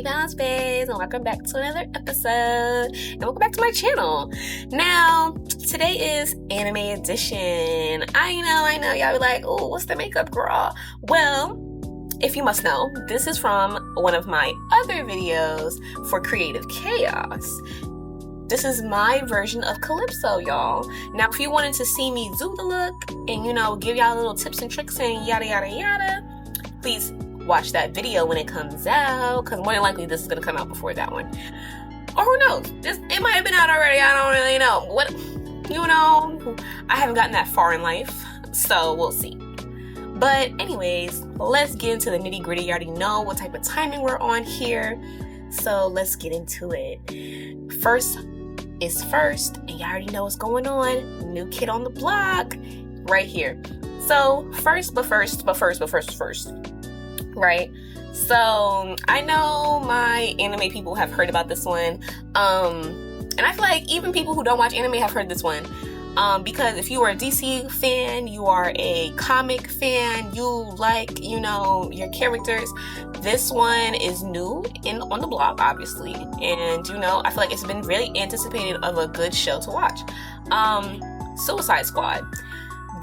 Balance Bays, and welcome back to another episode, and welcome back to my channel. Now, today is Anime Edition. I know, y'all be like, oh, what's the makeup, girl? Well, if you must know, this is from one of my other videos for Creative Chaos. This is my version of Calypso, y'all. Now, if you wanted to see me do the look and, give y'all little tips and tricks and yada, yada, yada, please watch that video when it comes out, because more than likely this is going to come out before that one. Or who knows? It might have been out already. I don't really know. I haven't gotten that far in life, so we'll see. But anyways, let's get into the nitty gritty. You already know what type of timing we're on here, so let's get into it. First is first, and you already know what's going on. New kid on the block right here. So first, right? So I know my anime people have heard about this one, and I feel like even people who don't watch anime have heard this one, because if you are a DC fan, you are a comic fan, you like, your characters, this one is new on the block, obviously, and I feel like it's been really anticipated of a good show to watch. Suicide Squad.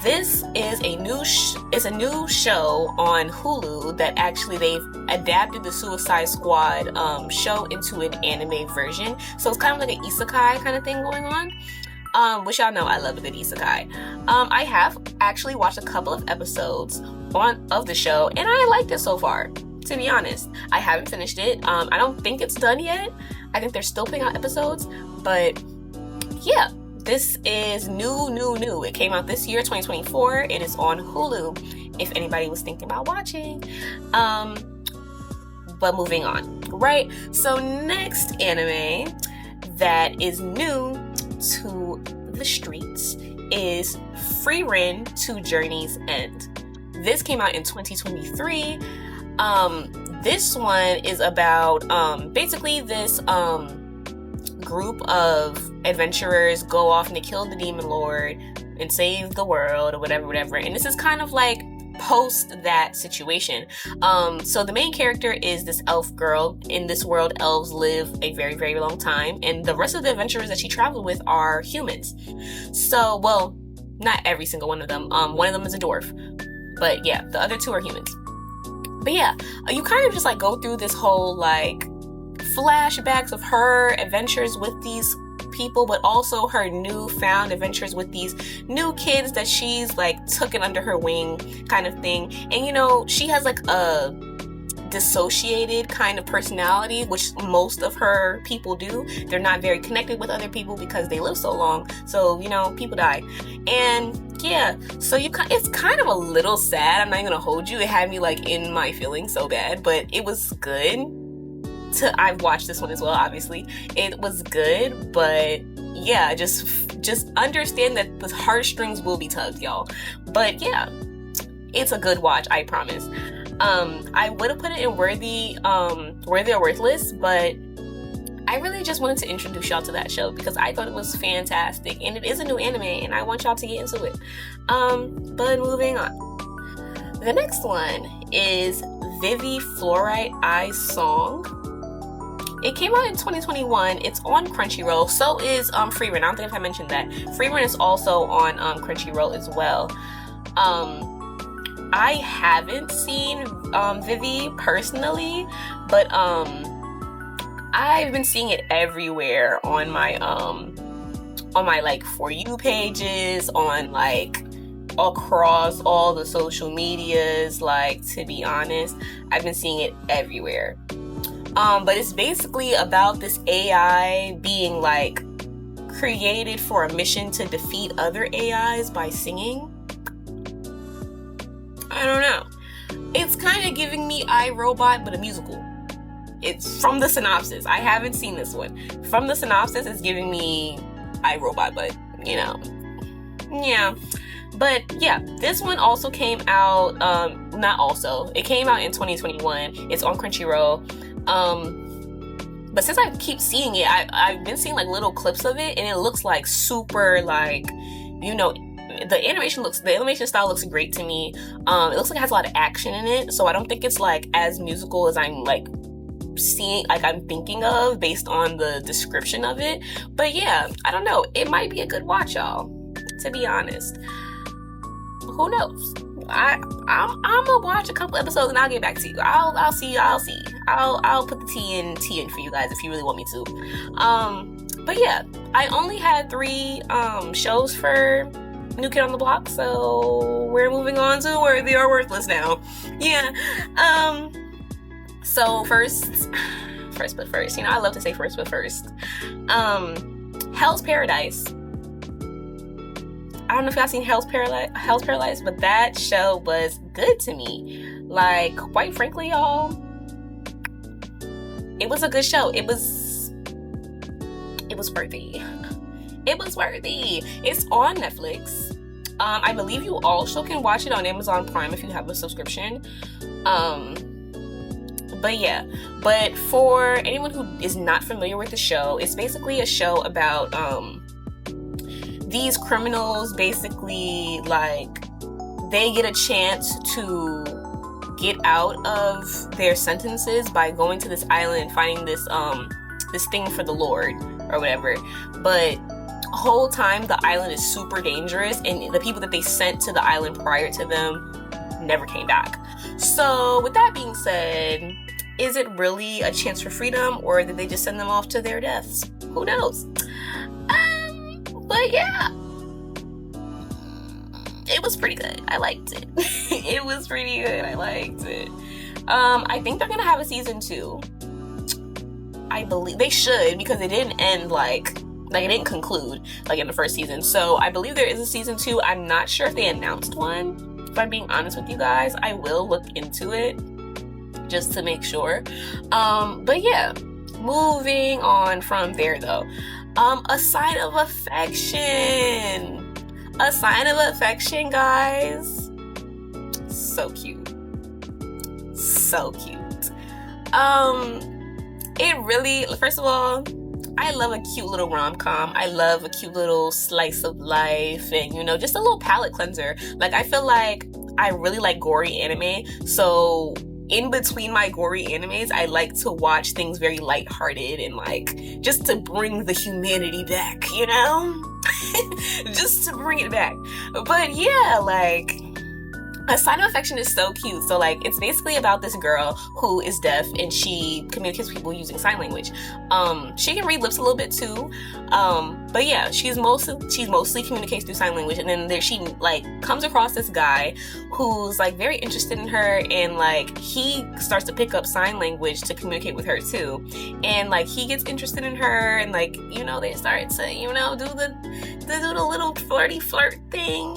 This is a new show on Hulu that actually they've adapted the Suicide Squad show into an anime version. So it's kind of like an isekai kind of thing going on. Which y'all know I love a good isekai. I have actually watched a couple of episodes of the show, and I liked it so far, to be honest. I haven't finished it. I don't think it's done yet. I think they're still putting out episodes, but yeah. This is new. It came out this year, 2024. It is on Hulu, if anybody was thinking about watching. But moving on, right? So next anime that is new to the streets is Frieren to Journey's End. This came out in 2023. This one is about basically this group of adventurers go off and they kill the demon lord and save the world or whatever, and this is kind of like post that situation. So the main character is this elf girl. In this world, elves live a very, very long time, and the rest of the adventurers that she traveled with are humans. So, well, not every single one of them. One of them is a dwarf, but yeah, the other two are humans. But yeah, you kind of just like go through this whole like flashbacks of her adventures with these people, but also her newfound adventures with these new kids that she's like taken under her wing kind of thing. And she has like a dissociated kind of personality, which most of her people do. They're not very connected with other people because they live so long, so people die. And yeah, so it's kind of a little sad. I'm not even gonna hold you. It had me like in my feelings so bad, but it was good. I've watched this one as well, obviously. It was good, but yeah, just understand that the heartstrings will be tugged, y'all. But yeah, it's a good watch, I promise. I would have put it in worthy or worthless, but I really just wanted to introduce y'all to that show because I thought it was fantastic, and it is a new anime, and I want y'all to get into it. But moving on. The next one is Vivi Fluorite Eyes Song. It came out in 2021. It's on Crunchyroll. So is Frieren. I don't think if I mentioned that. Frieren is also on Crunchyroll as well. I haven't seen Vivi personally, but I've been seeing it everywhere on my like For You pages, on like across all the social medias. Like, to be honest, I've been seeing it everywhere. But it's basically about this AI being like created for a mission to defeat other AIs by singing. I don't know. It's kind of giving me iRobot, but a musical. It's from the synopsis. I haven't seen this one. From the synopsis, it's giving me iRobot, but yeah. But yeah, this one also came out, it came out in 2021. It's on Crunchyroll. But since I keep seeing it, I've been seeing like little clips of it, and it looks like super like, the animation style looks great to me. It looks like it has a lot of action in it, so I don't think it's like as musical as I'm like I'm thinking of based on the description of it. But yeah, I don't know. It might be a good watch, y'all. To be honest, who knows? I'm gonna watch a couple episodes and I'll get back to you. I'll see. I'll put the T in for you guys if you really want me to. But yeah, I only had 3 shows for New Kid on the Block, so we're moving on to Worthy or Worthless now. Yeah. So first but first, I love to say first but first. Hell's Paradise. I don't know if y'all seen Hell's Paradise, but that show was good to me. Like, quite frankly, y'all, it was a good show. It was worthy. It was worthy. It's on Netflix. I believe you also can watch it on Amazon Prime if you have a subscription. But yeah, but for anyone who is not familiar with the show, it's basically a show about these criminals. Basically, like, they get a chance to get out of their sentences by going to this island and finding this thing for the Lord or whatever. But the whole time the island is super dangerous, and the people that they sent to the island prior to them never came back. So with that being said, is it really a chance for freedom, or did they just send them off to their deaths? Who knows? But yeah, it was pretty good. I liked it. It was pretty good. I liked it. I think they're gonna have a season 2. I believe they should, because it didn't end like it didn't conclude like in the first season. So I believe there is a season 2. I'm not sure if they announced one. If I'm being honest with you guys, I will look into it just to make sure. But yeah, moving on from there though. A Sign of Affection. A Sign of Affection, guys. So cute. So cute. It really, first of all, I love a cute little rom-com. I love a cute little slice of life, and just a little palate cleanser. Like, I feel like I really like gory anime, so in between my gory animes, I like to watch things very lighthearted and like just to bring the humanity back, just to bring it back. But yeah, like, A Sign of Affection is so cute. So like, it's basically about this girl who is deaf and she communicates with people using sign language. She can read lips a little bit too. But yeah, she's mostly communicates through sign language. And then she like comes across this guy who's like very interested in her, and like he starts to pick up sign language to communicate with her too. And like he gets interested in her, and like, they start to, do the little flirty flirt thing,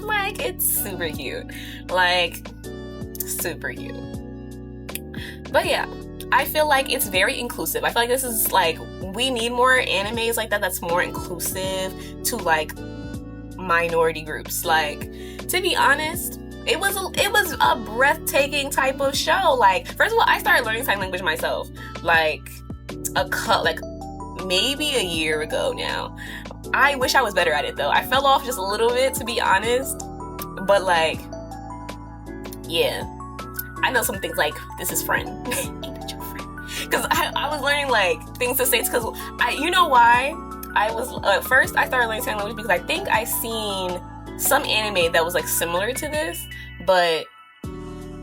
Like, it's super cute. Like, super cute. But yeah, I feel like it's very inclusive. I feel like this is like, we need more animes like that that's more inclusive to like minority groups. Like, to be honest, it was a breathtaking type of show. Like, first of all, I started learning sign language myself like maybe a year ago now. I wish I was better at it though. I fell off just a little bit, to be honest. But like, yeah, I know some things like, this is friend. Ain't that your friend? Because I was learning like things to say, because you know why? I was, first I started learning sign language because I think I seen some anime that was like similar to this, but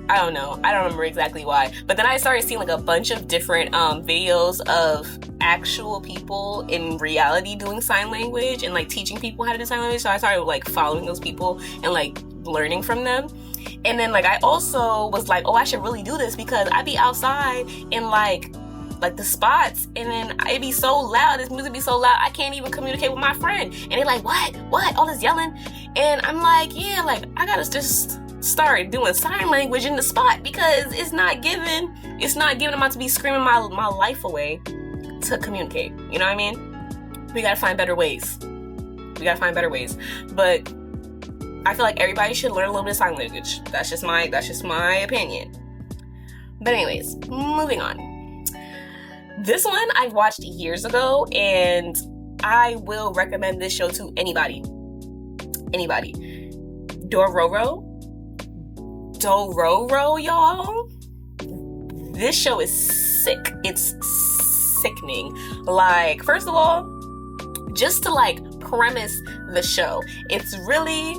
I don't know. I don't remember exactly why. But then I started seeing like a bunch of different videos of actual people in reality doing sign language and like teaching people how to do sign language. So I started like following those people and like learning from them. And then like I also was like, oh, I should really do this, because I'd be outside in like the spots, and then it'd be so loud, this music be so loud, I can't even communicate with my friend. And they're like, what? All this yelling. And I'm like, yeah, like I gotta just start doing sign language in the spot, because it's not giving I'm about to be screaming my life away to communicate. You know what I mean? We gotta find better ways. But I feel like everybody should learn a little bit of sign language. That's just my opinion. But anyways, moving on. This one I watched years ago, and I will recommend this show to anybody. Dororo, y'all. this show is sick. It's sickening. Like, first of all, just to like premise the show, it's really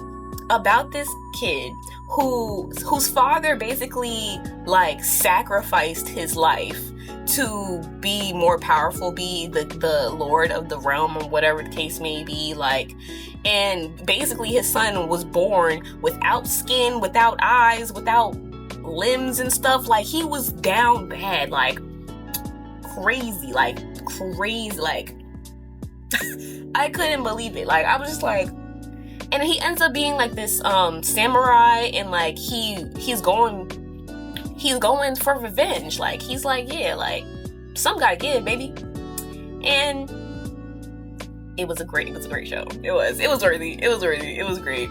about this kid whose father basically like sacrificed his life to be more powerful, be the lord of the realm, or whatever the case may be, like, and basically his son was born without skin, without eyes, without limbs and stuff. Like, he was down bad, like crazy, like I couldn't believe it. Like, I was just like, and he ends up being like this samurai, and like he's going for revenge. Like, he's like, yeah, like, some gotta give, baby. And it was a great show. It was worthy. It was great.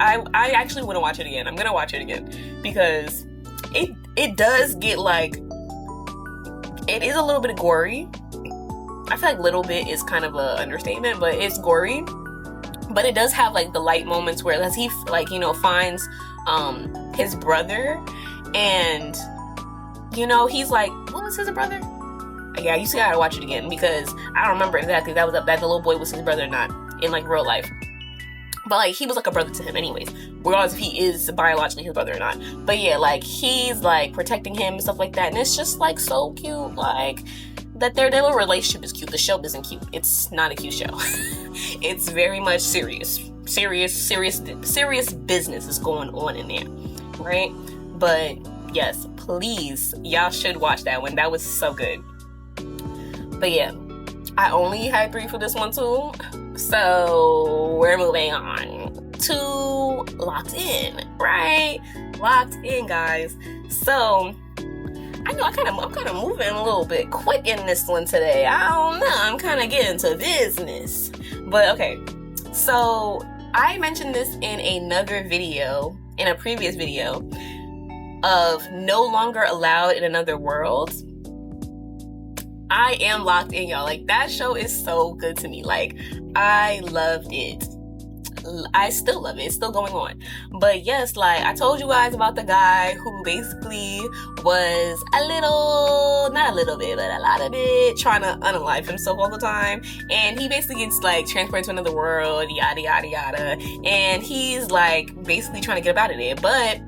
I actually want to watch it again. I'm gonna watch it again because it does get like, it is a little bit gory. I feel like little bit is kind of an understatement, but it's gory. But it does have like the light moments where he like, you know, finds his brother, and you know, he's like, what was his brother? Yeah, you gotta watch it again because I don't remember exactly that the little boy was his brother or not in like real life. But like, he was like a brother to him anyways, regardless if he is biologically his brother or not. But yeah, like, he's like protecting him and stuff like that, and it's just like so cute. Like, that their little relationship is cute. The show isn't cute. It's not a cute show. It's very much serious business is going on in there, right? But yes, please, y'all should watch that one. That was so good. But yeah, I only had 3 for this one too, so we're moving on to Locked In, right? Locked In, guys. So I know I'm kind of moving a little bit quick in this one today. I don't know. I'm kind of getting to business. But okay, so I mentioned this in another video, in a previous video, of No Longer Allowed in Another World. I am locked in, y'all. Like, that show is so good to me. Like, I loved it. I still love it. It's still going on. But yes, like, I told you guys about the guy who basically was a lot of it trying to unalive himself all the time. And he basically gets like transported to another world, yada yada yada. And he's like basically trying to get up out of there. But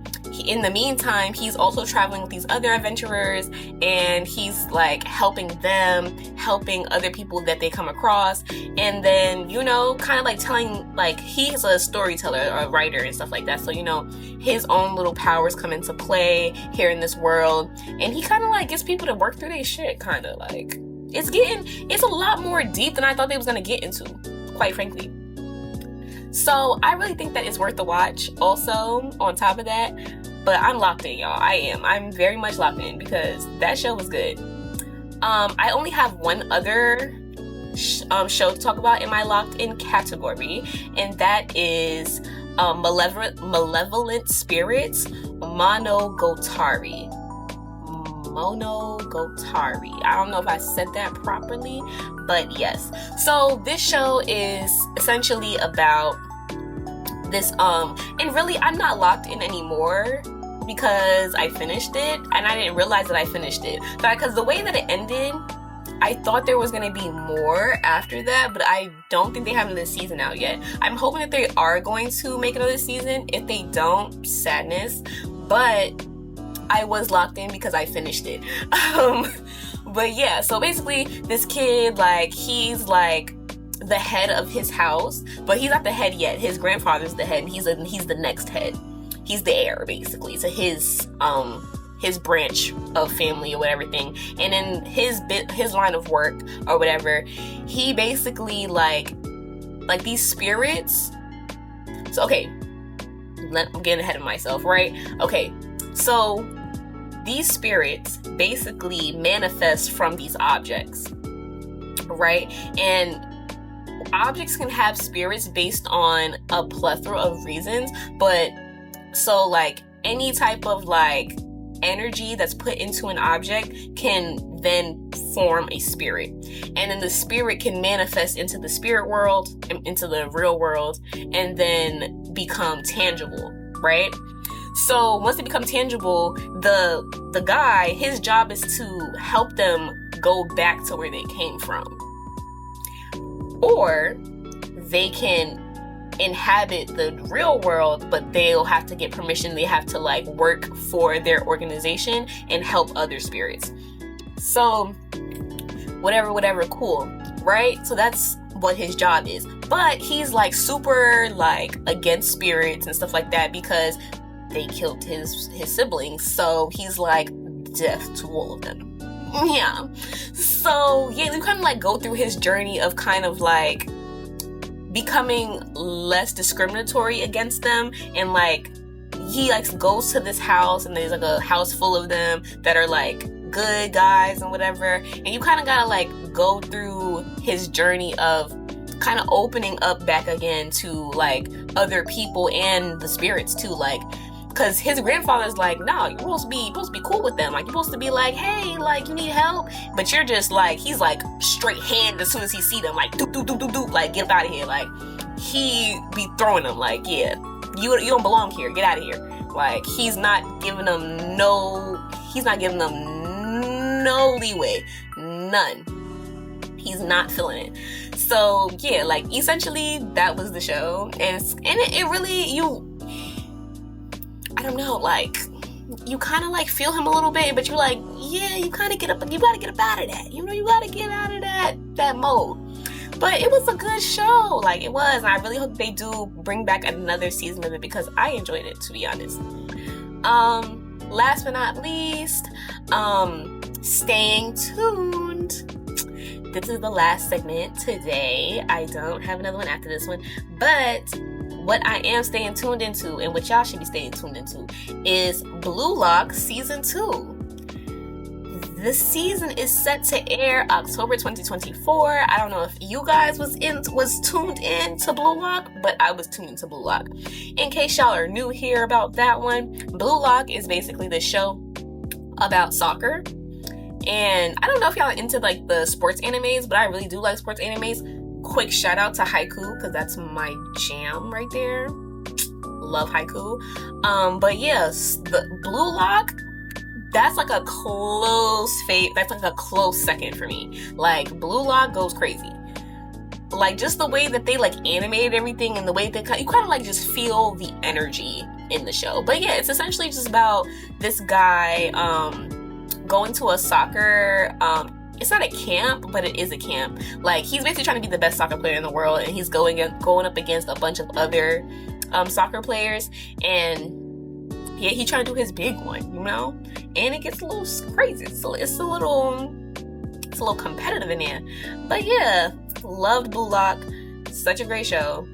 in the meantime, he's also traveling with these other adventurers, and he's like helping other people that they come across, and then, you know, kind of like telling, like, he's a storyteller or a writer and stuff like that, so, you know, his own little powers come into play here in this world, and he kind of like gets people to work through their shit, kind of like, it's a lot more deep than I thought they was gonna get into, quite frankly. So I really think that it's worth the watch also, on top of that. But I'm locked in, y'all. I'm very much locked in because that show was good. I only have one other show to talk about in my locked in category, and that is Malevolent Spirits Monogatari. I don't know if I said that properly, but yes. So this show is essentially about this, and really I'm not locked in anymore because I finished it, and I didn't realize that I finished it. Because the way that it ended, I thought there was going to be more after that, but I don't think they have another season out yet. I'm hoping that they are going to make another season. If they don't, sadness. But I was locked in because I finished it. But yeah, so basically this kid, like, he's like the head of his house, but he's not the head yet. His grandfather's the head, and he's the next head. He's the heir, basically, to his branch of family or whatever thing. And in his line of work or whatever, he basically like these spirits. So okay, I'm getting ahead of myself, right? Okay, so these spirits basically manifest from these objects, right? And objects can have spirits based on a plethora of reasons, but so like any type of like energy that's put into an object can then form a spirit, and then the spirit can manifest into the spirit world, into the real world, and then become tangible, right? So once they become tangible, the guy, his job is to help them go back to where they came from. Or they can inhabit the real world, but they'll have to get permission. They have to like work for their organization and help other spirits. So whatever, cool, right? So that's what his job is. But he's like super like against spirits and stuff like that because they killed his siblings. So he's like deaf to all of them. Yeah. So yeah, we kind of like go through his journey of kind of like becoming less discriminatory against them, and like he like goes to this house and there's like a house full of them that are like good guys and whatever, and you kind of gotta like go through his journey of kind of opening up back again to like other people and the spirits too, like because his grandfather's like, no, you're supposed to be cool with them. Like, you're supposed to be like, hey, like, you need help. But you're just like, he's like straight hand as soon as he see them, like, doop, doop, doop, doop, doop, like, get out of here. Like, he be throwing them, like, yeah, you don't belong here. Get out of here. Like, he's not giving them no leeway. None. He's not feeling it. So, yeah, like, essentially, that was the show. And it really, I don't know, like, you kind of like feel him a little bit, but you're like, yeah, you kind of you gotta get up out of that. You know, you gotta get out of that mode. But it was a good show, like it was. And I really hope they do bring back another season of it because I enjoyed it, to be honest. Last but not least, staying tuned. This is the last segment today. I don't have another one after this one, but what I am staying tuned into, and what y'all should be staying tuned into, is Blue Lock Season 2. The season is set to air October 2024. I don't know if you guys was tuned in to Blue Lock, but I was tuned into Blue Lock. In case y'all are new here about that one, Blue Lock is basically the show about soccer. And I don't know if y'all are into like the sports animes, but I really do like sports animes. Quick shout out to Haiku, because that's my jam right there. Love Haiku. But yes, the Blue Lock, that's like a close second for me. Like, Blue Lock goes crazy. Like, just the way that they like animated everything, and the way that you kind of like just feel the energy in the show. But yeah, it's essentially just about this guy going to a soccer it's not a camp, but it is a camp. Like, he's basically trying to be the best soccer player in the world, and he's going up against a bunch of other soccer players, and yeah, he's trying to do his big one, you know? And it gets a little crazy. So it's a little competitive in there. But yeah, loved Blue Lock. Such a great show.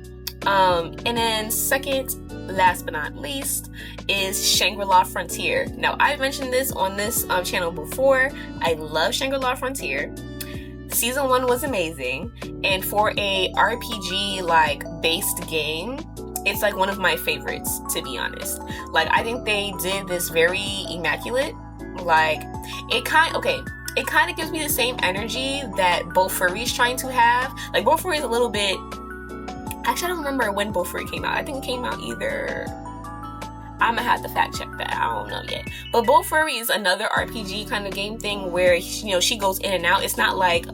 And then second, last but not least, is Shangri-La Frontier. Now, I've mentioned this on this channel before. I love Shangri-La Frontier. Season 1 was amazing, and for a RPG like based game, it's like one of my favorites, to be honest. Like, I think they did this very immaculate. Like, it kind of gives me the same energy that Bofuri's trying to have. Like, Bofuri is a little bit, actually, I don't remember when Bofuri came out. I think it came out either, I'm gonna have to fact check that. I don't know yet. But Bofuri is another RPG kind of game thing where, you know, she goes in and out. It's not like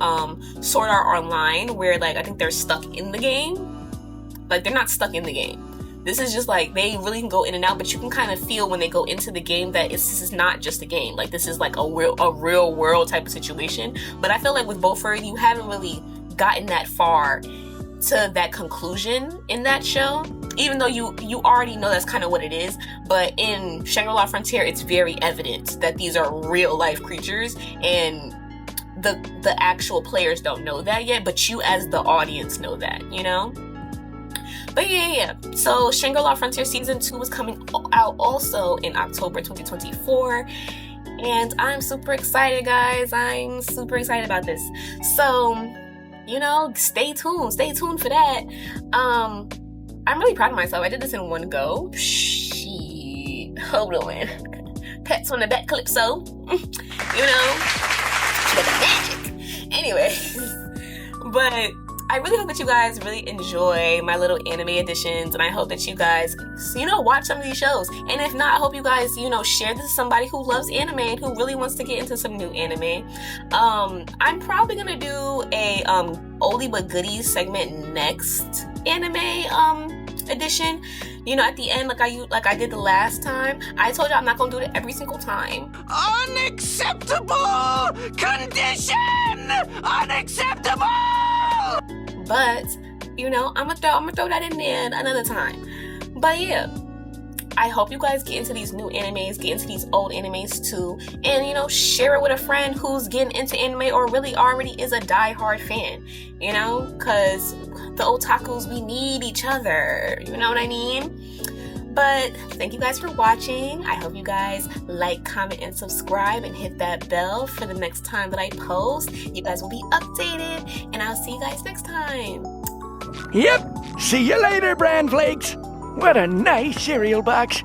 Sword Art Online, where like I think they're stuck in the game. Like, they're not stuck in the game. This is just like, they really can go in and out, but you can kind of feel when they go into the game that this is not just a game. Like, this is like a real world type of situation. But I feel like with Bofuri, you haven't really gotten that far to that conclusion in that show, even though you already know that's kind of what it is. But in Shangri-La Frontier, it's very evident that these are real life creatures, and the actual players don't know that yet, but you as the audience know that, you know? But yeah. So Shangri-La Frontier Season 2 is coming out also in October 2024. And I'm super excited, guys. I'm super excited about this. So, you know, stay tuned for that. I'm really proud of myself. I did this in one go. Shit. Hold on. Pets on the back calypso. You know, with the magic. Anyway, but I really hope that you guys really enjoy my little anime editions, and I hope that you guys, watch some of these shows. And if not, I hope you guys, share this with somebody who loves anime and who really wants to get into some new anime. I'm probably gonna do a oldie but goodies segment next anime edition. At the end, like I did the last time. I told you I'm not gonna do it every single time. Unacceptable condition! Unacceptable! But I'm gonna throw that in there another time. But yeah, I hope you guys get into these new animes, get into these old animes too, and share it with a friend who's getting into anime or really already is a die-hard fan. Because the otakus, we need each other. You know what I mean? But thank you guys for watching. I hope you guys like, comment, and subscribe, and hit that bell for the next time that I post. You guys will be updated, and I'll see you guys next time. Yep. See you later, Bran Flakes. What a nice cereal box.